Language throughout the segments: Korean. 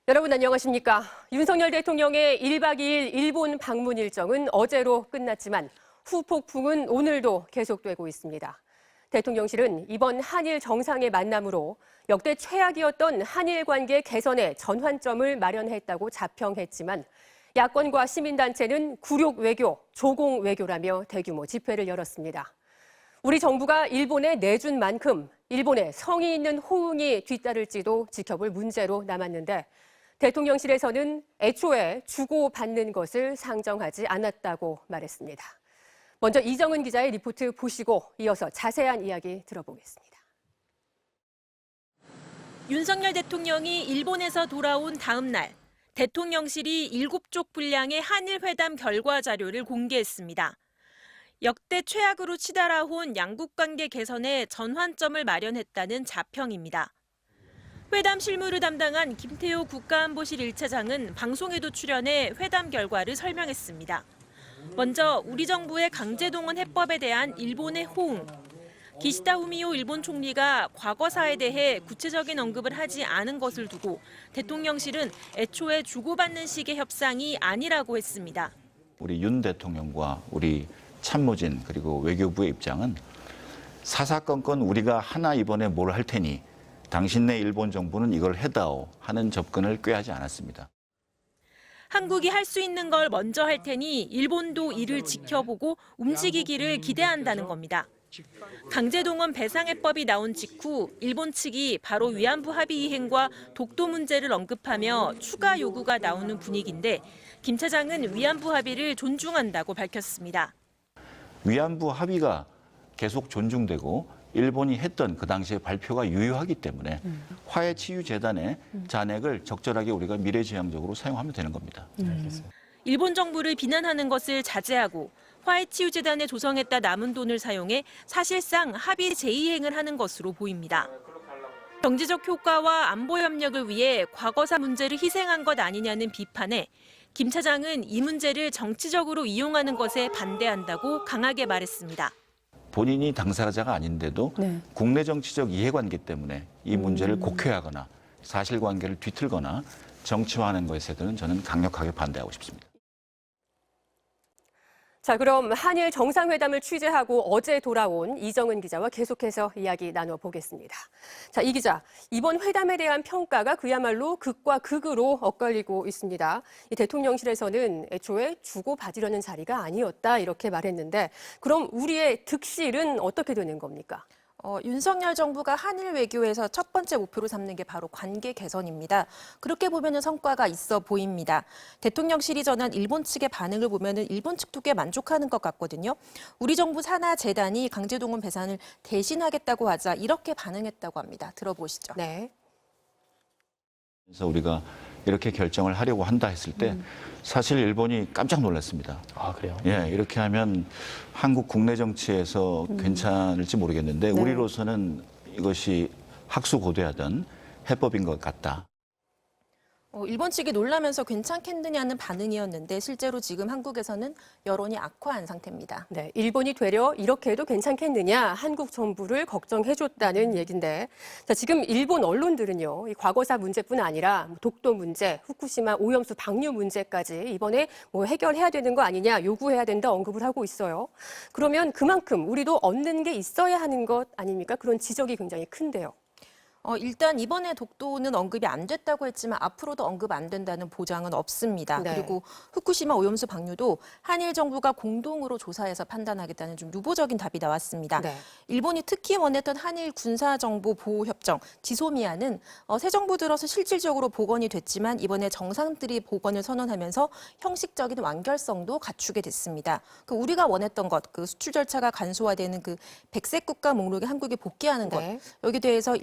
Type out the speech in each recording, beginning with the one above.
여러분 안녕하십니까? 윤석열 대통령의 1박 2일 일본 방문 일정은 어제로 끝났지만 후폭풍은 오늘도 계속되고 있습니다. 대통령실은 이번 한일 정상의 만남으로 역대 최악이었던 한일 관계 개선의 전환점을 마련했다고 자평했지만 야권과 시민단체는 굴욕 외교, 조공 외교라며 대규모 집회를 열었습니다. 우리 정부가 일본에 내준 만큼 일본의 성의 있는 호응이 뒤따를지도 지켜볼 문제로 남았는데 대통령실에서는 애초에 주고받는 것을 상정하지 않았다고 말했습니다. 먼저 이정은 기자의 리포트 보시고 이어서 자세한 이야기 들어보겠습니다. 윤석열 대통령이 일본에서 돌아온 다음 날, 대통령실이 7쪽 분량의 한일 회담 결과 자료를 공개했습니다. 역대 최악으로 치달아온 양국 관계 개선에 전환점을 마련했다는 자평입니다. 회담 실무를 담당한 김태호 국가안보실 1차장은 방송에도 출연해 회담 결과를 설명했습니다. 먼저 우리 정부의 강제동원 해법에 대한 일본의 호응. 기시다 후미오 일본 총리가 과거사에 대해 구체적인 언급을 하지 않은 것을 두고 대통령실은 애초에 주고받는 식의 협상이 아니라고 했습니다. 우리 윤 대통령과 우리 참모진 그리고 외교부의 입장은 사사건건 우리가 하나 이번에 뭘 할 테니 당신네 일본 정부는 이걸 해다오 하는 접근을 꾀하지 않았습니다. 한국이 할 수 있는 걸 먼저 할 테니 일본도 이를 지켜보고 움직이기를 기대한다는 겁니다. 강제동원 배상해법이 나온 직후 일본 측이 바로 위안부 합의 이행과 독도 문제를 언급하며 추가 요구가 나오는 분위기인데 김 차장은 위안부 합의를 존중한다고 밝혔습니다. 위안부 합의가 계속 존중되고 일본이 했던 그 당시의 발표가 유효하기 때문에 화해치유재단의 잔액을 적절하게 우리가 미래지향적으로 사용하면 되는 겁니다. 일본 정부를 비난하는 것을 자제하고 화해치유재단에 조성했다 남은 돈을 사용해 사실상 합의 재이행을 하는 것으로 보입니다. 경제적 효과와 안보 협력을 위해 과거사 문제를 희생한 것 아니냐는 비판에 김 차장은 이 문제를 정치적으로 이용하는 것에 반대한다고 강하게 말했습니다. 본인이 당사자가 아닌데도 국내 정치적 이해관계 때문에 이 문제를 곡해하거나 사실관계를 뒤틀거나 정치화하는 것에 대해서는 저는 강력하게 반대하고 싶습니다. 자, 그럼 한일 정상회담을 취재하고 어제 돌아온 이정은 기자와 계속해서 이야기 나눠보겠습니다. 자, 이 기자, 이번 회담에 대한 평가가 그야말로 극과 극으로 엇갈리고 있습니다. 이 대통령실에서는 애초에 주고받으려는 자리가 아니었다 이렇게 말했는데 그럼 우리의 득실은 어떻게 되는 겁니까? 윤석열 정부가 한일 외교에서 첫 번째 목표로 삼는 게 바로 관계 개선입니다. 그렇게 보면 성과가 있어 보입니다. 대통령실이 전한 일본 측의 반응을 보면 일본 측도 꽤 만족하는 것 같거든요. 우리 정부 산하 재단이 강제동원 배상을 대신하겠다고 하자 이렇게 반응했다고 합니다. 들어보시죠. 네. 그래서 우리가 이렇게 결정을 하려고 한다 했을 때 사실 일본이 깜짝 놀랐습니다. 아, 그래요? 예, 이렇게 하면 한국 국내 정치에서 괜찮을지 모르겠는데 우리로서는 이것이 학수고대하던 해법인 것 같다. 일본 측이 놀라면서 괜찮겠느냐는 반응이었는데 실제로 지금 한국에서는 여론이 악화한 상태입니다. 네, 일본이 되려 이렇게 해도 괜찮겠느냐 한국 정부를 걱정해줬다는 얘긴데 자, 지금 일본 언론들은요 이 과거사 문제뿐 아니라 독도 문제, 후쿠시마 오염수 방류 문제까지 이번에 뭐 해결해야 되는 거 아니냐 요구해야 된다 언급을 하고 있어요. 그러면 그만큼 우리도 얻는 게 있어야 하는 것 아닙니까? 그런 지적이 굉장히 큰데요. 일단 이번에 독도는 언급이 안 됐다고 했지만 앞으로도 언급 안 된다는 보장은 없습니다. 네. 그리고 후쿠시마 오염수 방류도 한일 정부가 공동으로 조사해서 판단하겠다는 좀 유보적인 답이 나왔습니다. 네. 일본이 특히 원했던 한일 군사정보보호협정 지소미아는 새 정부 들어서 실질적으로 복원이 됐지만 이번에 정상들이 복원을 선언하면서 형식적인 완결성도 갖추게 됐습니다. 우리가 원했던 것, 그 수출 절차가 간소화되는 그 백색 국가 목록에 한국이 복귀하는 것, 네. 여기에 대해서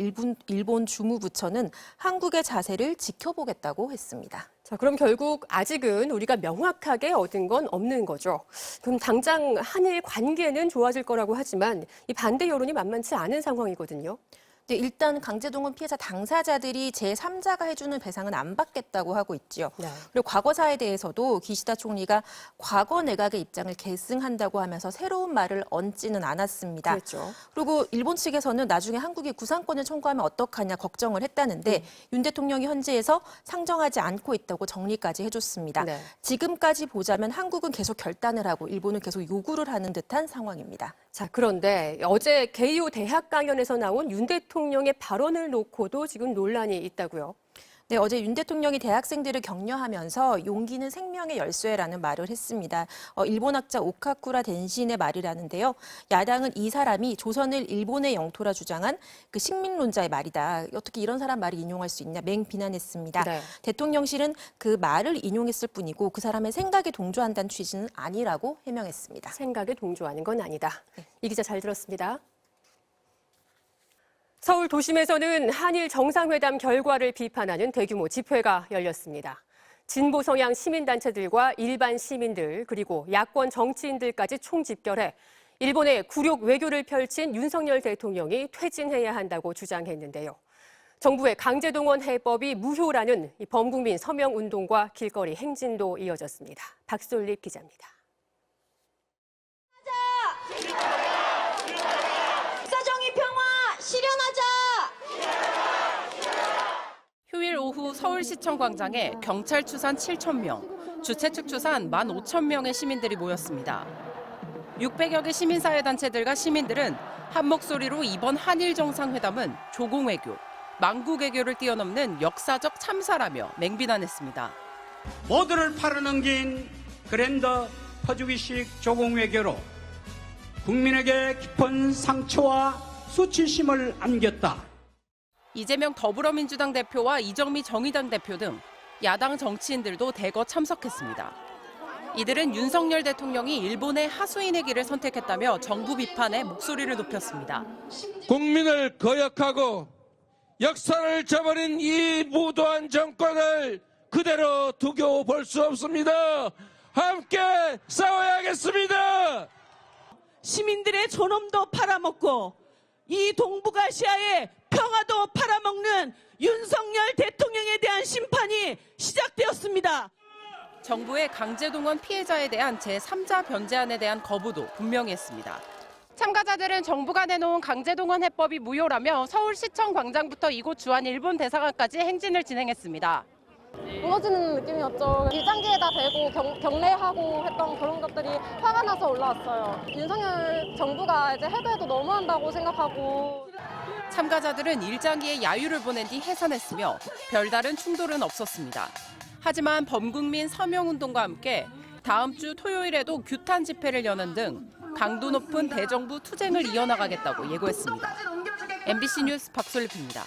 일본 주무부처는 한국의 자세를 지켜보겠다고 했습니다. 자, 그럼 결국 아직은 우리가 명확하게 얻은 건 없는 거죠. 그럼 당장 한일 관계는 좋아질 거라고 하지만 이 반대 여론이 만만치 않은 상황이거든요. 네, 일단 강제동원 피해자 당사자들이 제3자가 해주는 배상은 안 받겠다고 하고 있죠. 네. 그리고 과거사에 대해서도 기시다 총리가 과거 내각의 입장을 계승한다고 하면서 새로운 말을 얹지는 않았습니다. 그렇죠. 그리고 일본 측에서는 나중에 한국이 구상권을 청구하면 어떡하냐 걱정을 했다는데 윤 대통령이 현지에서 상정하지 않고 있다고 정리까지 해줬습니다. 네. 지금까지 보자면 한국은 계속 결단을 하고 일본은 계속 요구를 하는 듯한 상황입니다. 자, 그런데 어제 게이오 대학 강연에서 나온 윤 대통령의 발언을 놓고도 지금 논란이 있다고요. 네, 어제 윤 대통령이 대학생들을 격려하면서 용기는 생명의 열쇠라는 말을 했습니다. 일본학자 오카쿠라 덴신의 말이라는데요. 야당은 이 사람이 조선을 일본의 영토라 주장한 그 식민론자의 말이다. 어떻게 이런 사람 말을 인용할 수 있냐 맹비난했습니다. 네. 대통령실은 그 말을 인용했을 뿐이고 그 사람의 생각에 동조한다는 취지는 아니라고 해명했습니다. 생각에 동조하는 건 아니다. 이 기자 잘 들었습니다. 서울 도심에서는 한일 정상회담 결과를 비판하는 대규모 집회가 열렸습니다. 진보 성향 시민단체들과 일반 시민들 그리고 야권 정치인들까지 총집결해 일본의 굴욕 외교를 펼친 윤석열 대통령이 퇴진해야 한다고 주장했는데요. 정부의 강제동원 해법이 무효라는 이 범국민 서명운동과 길거리 행진도 이어졌습니다. 박솔립 기자입니다. 국가정의 평화 실현하자! 휴일 오후 서울시청 광장에 경찰 추산 7,000명, 주최 측 추산 15,000명의 시민들이 모였습니다. 600여 개 시민사회단체들과 시민들은 한 목소리로 이번 한일 정상회담은 조공외교, 망국외교를 뛰어넘는 역사적 참사라며 맹비난했습니다. 모두를 팔아넘긴 그랜드 퍼주기식 조공외교로 국민에게 깊은 상처와 수치심을 안겼다. 이재명 더불어민주당 대표와 이정미 정의당 대표 등 야당 정치인들도 대거 참석했습니다. 이들은 윤석열 대통령이 일본의 하수인의 길을 선택했다며 정부 비판에 목소리를 높였습니다. 국민을 거역하고 역사를 저버린 이 무도한 정권을 그대로 두고 볼 수 없습니다. 함께 싸워야겠습니다. 시민들의 존엄도 팔아먹고 이 동북아시아의 평화도 팔아먹는 윤석열 대통령에 대한 심판이 시작되었습니다. 정부의 강제동원 피해자에 대한 제3자 변제안에 대한 거부도 분명히 했습니다. 참가자들은 정부가 내놓은 강제동원 해법이 무효라며 서울시청 광장부터 이곳 주한 일본 대사관까지 행진을 진행했습니다. 무너지는 느낌이었죠. 일장기에다 대고 경례하고 했던 그런 것들이 화가 나서 올라왔어요. 윤석열 정부가 이제 해도 너무한다고 생각하고. 참가자들은 일장기에 야유를 보낸 뒤 해산했으며 별다른 충돌은 없었습니다. 하지만 범국민 서명운동과 함께 다음 주 토요일에도 규탄 집회를 여는 등 강도 높은 대정부 투쟁을 이어나가겠다고 예고했습니다. MBC 뉴스 박솔립입니다.